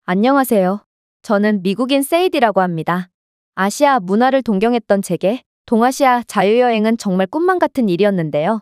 안녕하세요. 저는 미국인 세이디라고 합니다. 아시아 문화를 동경했던 제게 동아시아 자유여행은 정말 꿈만 같은 일이었는데요.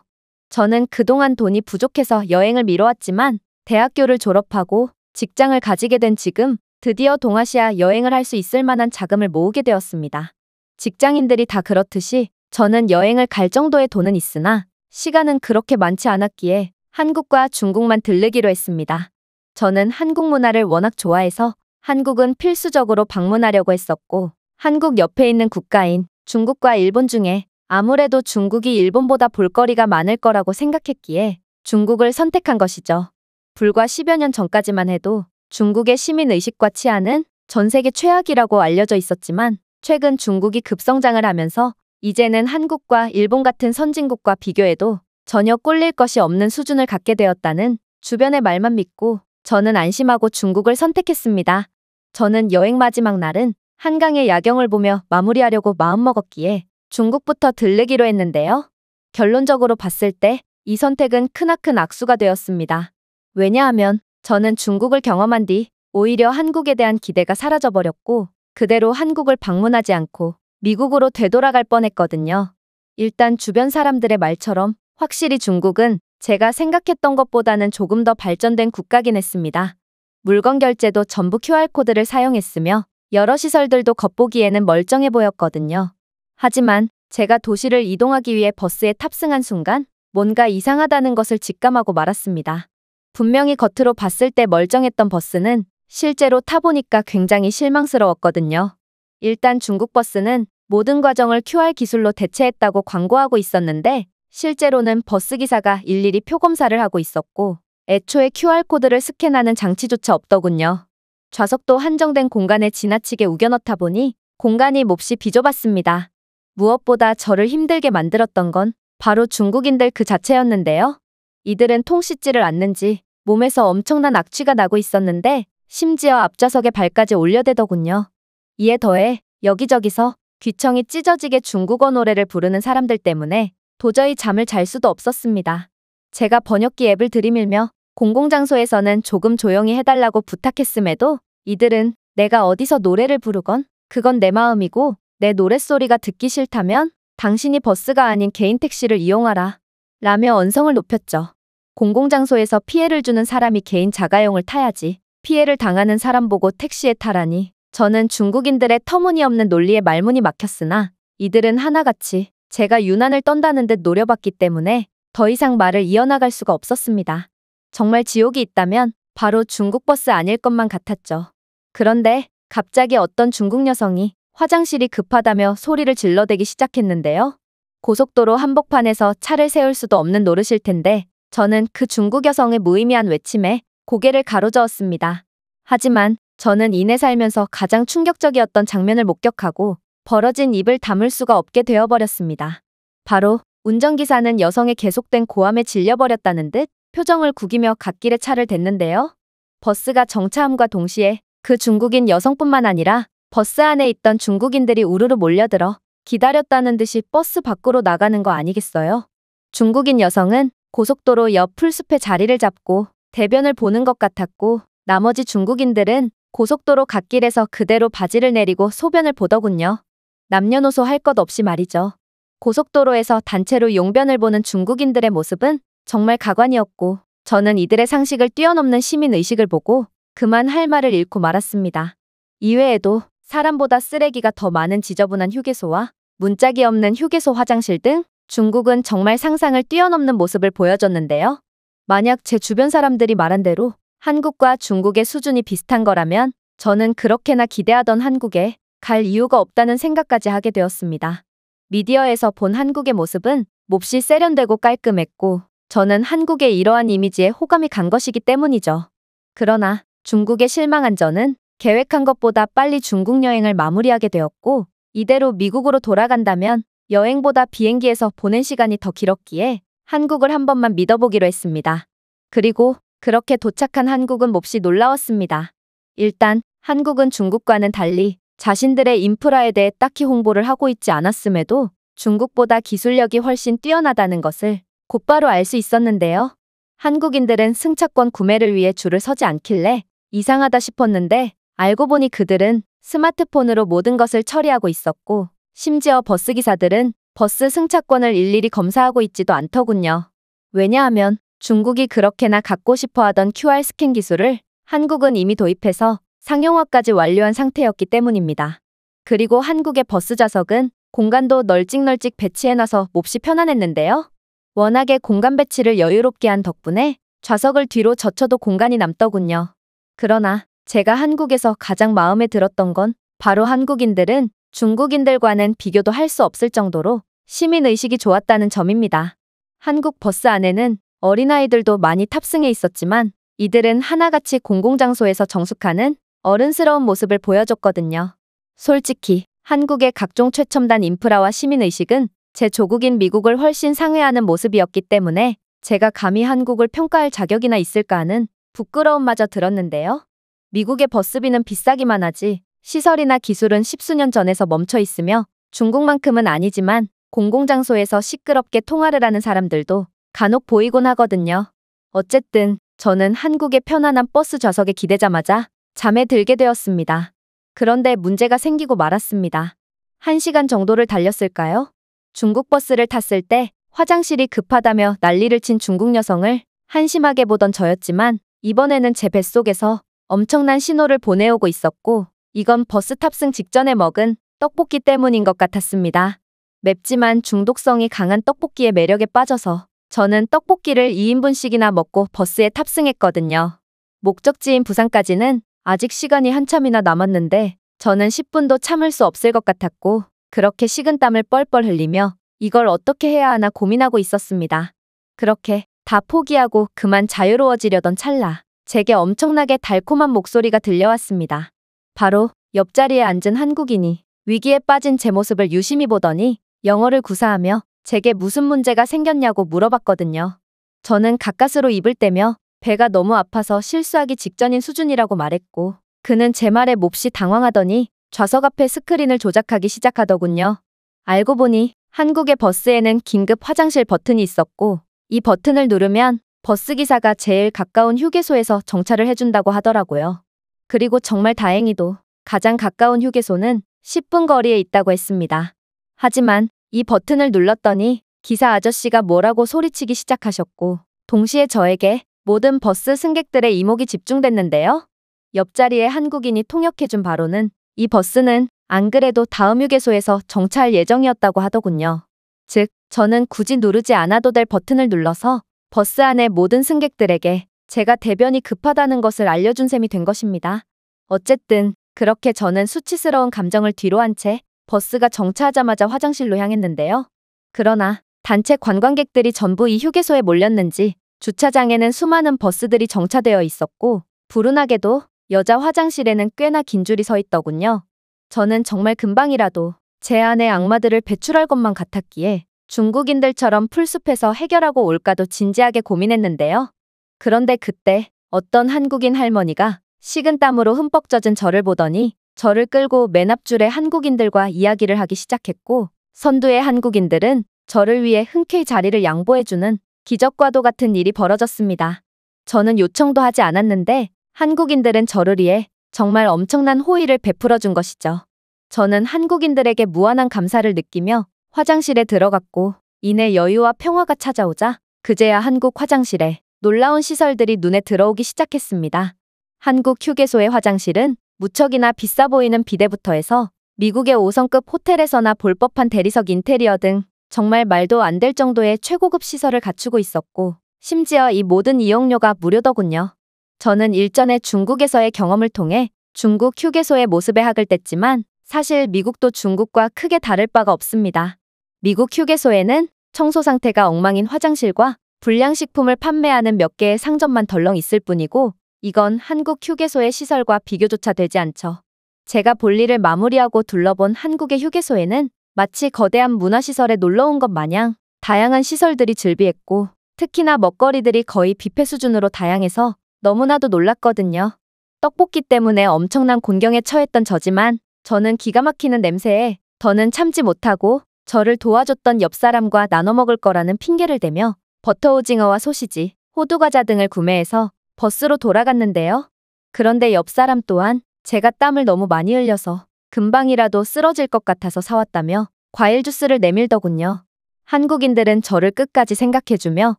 저는 그동안 돈이 부족해서 여행을 미뤄왔지만 대학교를 졸업하고 직장을 가지게 된 지금 드디어 동아시아 여행을 할 수 있을 만한 자금을 모으게 되었습니다. 직장인들이 다 그렇듯이 저는 여행을 갈 정도의 돈은 있으나 시간은 그렇게 많지 않았기에 한국과 중국만 들르기로 했습니다. 저는 한국 문화를 워낙 좋아해서 한국은 필수적으로 방문하려고 했었고, 한국 옆에 있는 국가인 중국과 일본 중에 아무래도 중국이 일본보다 볼거리가 많을 거라고 생각했기에 중국을 선택한 것이죠. 불과 10여 년 전까지만 해도 중국의 시민의식과 치안은 전 세계 최악이라고 알려져 있었지만 최근 중국이 급성장을 하면서 이제는 한국과 일본 같은 선진국과 비교해도 전혀 꿀릴 것이 없는 수준을 갖게 되었다는 주변의 말만 믿고 저는 안심하고 중국을 선택했습니다. 저는 여행 마지막 날은 한강의 야경을 보며 마무리하려고 마음먹었기에 중국부터 들르기로 했는데요. 결론적으로 봤을 때 이 선택은 크나큰 악수가 되었습니다. 왜냐하면 저는 중국을 경험한 뒤 오히려 한국에 대한 기대가 사라져버렸고 그대로 한국을 방문하지 않고 미국으로 되돌아갈 뻔했거든요. 일단 주변 사람들의 말처럼 확실히 중국은 제가 생각했던 것보다는 조금 더 발전된 국가긴 했습니다. 물건 결제도 전부 QR코드를 사용했으며 여러 시설들도 겉보기에는 멀쩡해 보였거든요. 하지만 제가 도시를 이동하기 위해 버스에 탑승한 순간 뭔가 이상하다는 것을 직감하고 말았습니다. 분명히 겉으로 봤을 때 멀쩡했던 버스는 실제로 타보니까 굉장히 실망스러웠거든요. 일단 중국 버스는 모든 과정을 QR 기술로 대체했다고 광고하고 있었는데 실제로는 버스기사가 일일이 표검사를 하고 있었고 애초에 QR코드를 스캔하는 장치조차 없더군요. 좌석도 한정된 공간에 지나치게 우겨넣다 보니 공간이 몹시 비좁았습니다. 무엇보다 저를 힘들게 만들었던 건 바로 중국인들 그 자체였는데요. 이들은 통 씻지를 않는지 몸에서 엄청난 악취가 나고 있었는데 심지어 앞좌석에 발까지 올려대더군요. 이에 더해 여기저기서 귀청이 찢어지게 중국어 노래를 부르는 사람들 때문에 도저히 잠을 잘 수도 없었습니다. 제가 번역기 앱을 들이밀며 공공장소에서는 조금 조용히 해달라고 부탁했음에도 이들은 내가 어디서 노래를 부르건 그건 내 마음이고 내 노랫소리가 듣기 싫다면 당신이 버스가 아닌 개인 택시를 이용하라 라며 언성을 높였죠. 공공장소에서 피해를 주는 사람이 개인 자가용을 타야지 피해를 당하는 사람 보고 택시에 타라니 저는 중국인들의 터무니없는 논리에 말문이 막혔으나 이들은 하나같이 제가 유난을 떤다는 듯 노려봤기 때문에 더 이상 말을 이어나갈 수가 없었습니다. 정말 지옥이 있다면 바로 중국 버스 아닐 것만 같았죠. 그런데 갑자기 어떤 중국 여성이 화장실이 급하다며 소리를 질러대기 시작했는데요. 고속도로 한복판에서 차를 세울 수도 없는 노릇일 텐데 저는 그 중국 여성의 무의미한 외침에 고개를 가로저었습니다. 하지만 저는 이내 살면서 가장 충격적이었던 장면을 목격하고 벌어진 입을 다물 수가 없게 되어버렸습니다. 바로 운전기사는 여성의 계속된 고함에 질려버렸다는 듯 표정을 구기며 갓길에 차를 댔는데요. 버스가 정차함과 동시에 그 중국인 여성뿐만 아니라 버스 안에 있던 중국인들이 우르르 몰려들어 기다렸다는 듯이 버스 밖으로 나가는 거 아니겠어요? 중국인 여성은 고속도로 옆 풀숲에 자리를 잡고 대변을 보는 것 같았고 나머지 중국인들은 고속도로 갓길에서 그대로 바지를 내리고 소변을 보더군요. 남녀노소 할 것 없이 말이죠. 고속도로에서 단체로 용변을 보는 중국인들의 모습은 정말 가관이었고 저는 이들의 상식을 뛰어넘는 시민의식을 보고 그만 할 말을 잃고 말았습니다. 이외에도 사람보다 쓰레기가 더 많은 지저분한 휴게소와 문짝이 없는 휴게소 화장실 등 중국은 정말 상상을 뛰어넘는 모습을 보여줬는데요. 만약 제 주변 사람들이 말한 대로 한국과 중국의 수준이 비슷한 거라면 저는 그렇게나 기대하던 한국에 갈 이유가 없다는 생각까지 하게 되었습니다. 미디어에서 본 한국의 모습은 몹시 세련되고 깔끔했고 저는 한국의 이러한 이미지에 호감이 간 것이기 때문이죠. 그러나 중국에 실망한 저는 계획한 것보다 빨리 중국 여행을 마무리하게 되었고 이대로 미국으로 돌아간다면 여행보다 비행기에서 보낸 시간이 더 길었기에 한국을 한 번만 믿어보기로 했습니다. 그리고 그렇게 도착한 한국은 몹시 놀라웠습니다. 일단 한국은 중국과는 달리 자신들의 인프라에 대해 딱히 홍보를 하고 있지 않았음에도 중국보다 기술력이 훨씬 뛰어나다는 것을 곧바로 알 수 있었는데요. 한국인들은 승차권 구매를 위해 줄을 서지 않길래 이상하다 싶었는데 알고 보니 그들은 스마트폰으로 모든 것을 처리하고 있었고, 심지어 버스기사들은 버스 승차권을 일일이 검사하고 있지도 않더군요. 왜냐하면 중국이 그렇게나 갖고 싶어 하던 QR 스캔 기술을 한국은 이미 도입해서 상용화까지 완료한 상태였기 때문입니다. 그리고 한국의 버스 좌석은 공간도 널찍널찍 배치해놔서 몹시 편안했는데요. 워낙에 공간 배치를 여유롭게 한 덕분에 좌석을 뒤로 젖혀도 공간이 남더군요. 그러나 제가 한국에서 가장 마음에 들었던 건 바로 한국인들은 중국인들과는 비교도 할 수 없을 정도로 시민의식이 좋았다는 점입니다. 한국 버스 안에는 어린아이들도 많이 탑승해 있었지만 이들은 하나같이 공공장소에서 정숙하는 어른스러운 모습을 보여줬거든요. 솔직히 한국의 각종 최첨단 인프라와 시민의식은 제 조국인 미국을 훨씬 상회하는 모습이었기 때문에 제가 감히 한국을 평가할 자격이나 있을까 하는 부끄러움마저 들었는데요. 미국의 버스비는 비싸기만 하지 시설이나 기술은 십수년 전에서 멈춰 있으며 중국만큼은 아니지만 공공장소에서 시끄럽게 통화를 하는 사람들도 간혹 보이곤 하거든요. 어쨌든 저는 한국의 편안한 버스 좌석에 기대자마자 잠에 들게 되었습니다. 그런데 문제가 생기고 말았습니다. 1시간 정도를 달렸을까요? 중국 버스를 탔을 때 화장실이 급하다며 난리를 친 중국 여성을 한심하게 보던 저였지만 이번에는 제 뱃속에서 엄청난 신호를 보내오고 있었고, 이건 버스 탑승 직전에 먹은 떡볶이 때문인 것 같았습니다. 맵지만 중독성이 강한 떡볶이의 매력에 빠져서 저는 떡볶이를 2인분씩이나 먹고 버스에 탑승했거든요. 목적지인 부산까지는 아직 시간이 한참이나 남았는데 저는 10분도 참을 수 없을 것 같았고, 그렇게 식은땀을 뻘뻘 흘리며 이걸 어떻게 해야 하나 고민하고 있었습니다. 그렇게 다 포기하고 그만 자유로워지려던 찰나 제게 엄청나게 달콤한 목소리가 들려왔습니다. 바로 옆자리에 앉은 한국인이 위기에 빠진 제 모습을 유심히 보더니 영어를 구사하며 제게 무슨 문제가 생겼냐고 물어봤거든요. 저는 가까스로 입을 떼며 배가 너무 아파서 실수하기 직전인 수준이라고 말했고, 그는 제 말에 몹시 당황하더니 좌석 앞에 스크린을 조작하기 시작하더군요. 알고 보니 한국의 버스에는 긴급 화장실 버튼이 있었고, 이 버튼을 누르면 버스기사가 제일 가까운 휴게소에서 정차를 해준다고 하더라고요. 그리고 정말 다행히도 가장 가까운 휴게소는 10분 거리에 있다고 했습니다. 하지만 이 버튼을 눌렀더니 기사 아저씨가 뭐라고 소리치기 시작하셨고, 동시에 저에게 모든 버스 승객들의 이목이 집중됐는데요. 옆자리에 한국인이 통역해준 바로는 이 버스는 안 그래도 다음 휴게소에서 정차할 예정이었다고 하더군요. 즉, 저는 굳이 누르지 않아도 될 버튼을 눌러서 버스 안의 모든 승객들에게 제가 대변이 급하다는 것을 알려준 셈이 된 것입니다. 어쨌든 그렇게 저는 수치스러운 감정을 뒤로 한 채 버스가 정차하자마자 화장실로 향했는데요. 그러나 단체 관광객들이 전부 이 휴게소에 몰렸는지 주차장에는 수많은 버스들이 정차되어 있었고, 불운하게도 여자 화장실에는 꽤나 긴 줄이 서 있더군요. 저는 정말 금방이라도 제 안의 악마들을 배출할 것만 같았기에 중국인들처럼 풀숲에서 해결하고 올까도 진지하게 고민했는데요. 그런데 그때 어떤 한국인 할머니가 식은땀으로 흠뻑 젖은 저를 보더니 저를 끌고 맨 앞줄의 한국인들과 이야기를 하기 시작했고, 선두의 한국인들은 저를 위해 흔쾌히 자리를 양보해주는 기적과도 같은 일이 벌어졌습니다. 저는 요청도 하지 않았는데 한국인들은 저를 위해 정말 엄청난 호의를 베풀어준 것이죠. 저는 한국인들에게 무한한 감사를 느끼며 화장실에 들어갔고, 이내 여유와 평화가 찾아오자 그제야 한국 화장실에 놀라운 시설들이 눈에 들어오기 시작했습니다. 한국 휴게소의 화장실은 무척이나 비싸 보이는 비데부터 해서 미국의 5성급 호텔에서나 볼 법한 대리석 인테리어 등 정말 말도 안 될 정도의 최고급 시설을 갖추고 있었고, 심지어 이 모든 이용료가 무료더군요. 저는 일전에 중국에서의 경험을 통해 중국 휴게소의 모습에 학을 뗐지만 사실 미국도 중국과 크게 다를 바가 없습니다. 미국 휴게소에는 청소 상태가 엉망인 화장실과 불량식품을 판매하는 몇 개의 상점만 덜렁 있을 뿐이고, 이건 한국 휴게소의 시설과 비교조차 되지 않죠. 제가 볼일을 마무리하고 둘러본 한국의 휴게소에는 마치 거대한 문화시설에 놀러온 것 마냥 다양한 시설들이 즐비했고, 특히나 먹거리들이 거의 뷔페 수준으로 다양해서 너무나도 놀랐거든요. 떡볶이 때문에 엄청난 곤경에 처했던 저지만 저는 기가 막히는 냄새에 더는 참지 못하고 저를 도와줬던 옆 사람과 나눠 먹을 거라는 핑계를 대며 버터 오징어와 소시지, 호두과자 등을 구매해서 버스로 돌아갔는데요. 그런데 옆 사람 또한 제가 땀을 너무 많이 흘려서 금방이라도 쓰러질 것 같아서 사왔다며 과일 주스를 내밀더군요. 한국인들은 저를 끝까지 생각해주며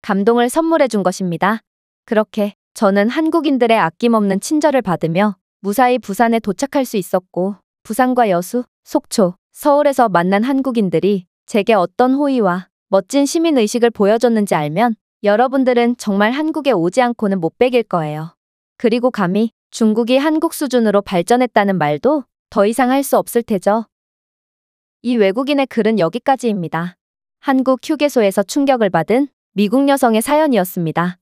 감동을 선물해준 것입니다. 그렇게 저는 한국인들의 아낌없는 친절을 받으며 무사히 부산에 도착할 수 있었고, 부산과 여수, 속초, 서울에서 만난 한국인들이 제게 어떤 호의와 멋진 시민의식을 보여줬는지 알면 여러분들은 정말 한국에 오지 않고는 못 베길 거예요. 그리고 감히 중국이 한국 수준으로 발전했다는 말도 더 이상 할 수 없을 테죠. 이 외국인의 글은 여기까지입니다. 한국 휴게소에서 충격을 받은 미국 여성의 사연이었습니다.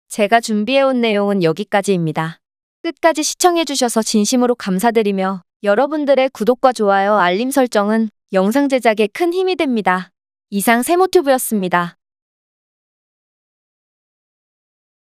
제가 준비해온 내용은 여기까지입니다. 끝까지 시청해주셔서 진심으로 감사드리며 여러분들의 구독과 좋아요, 알림 설정은 영상 제작에 큰 힘이 됩니다. 이상 세모튜브였습니다.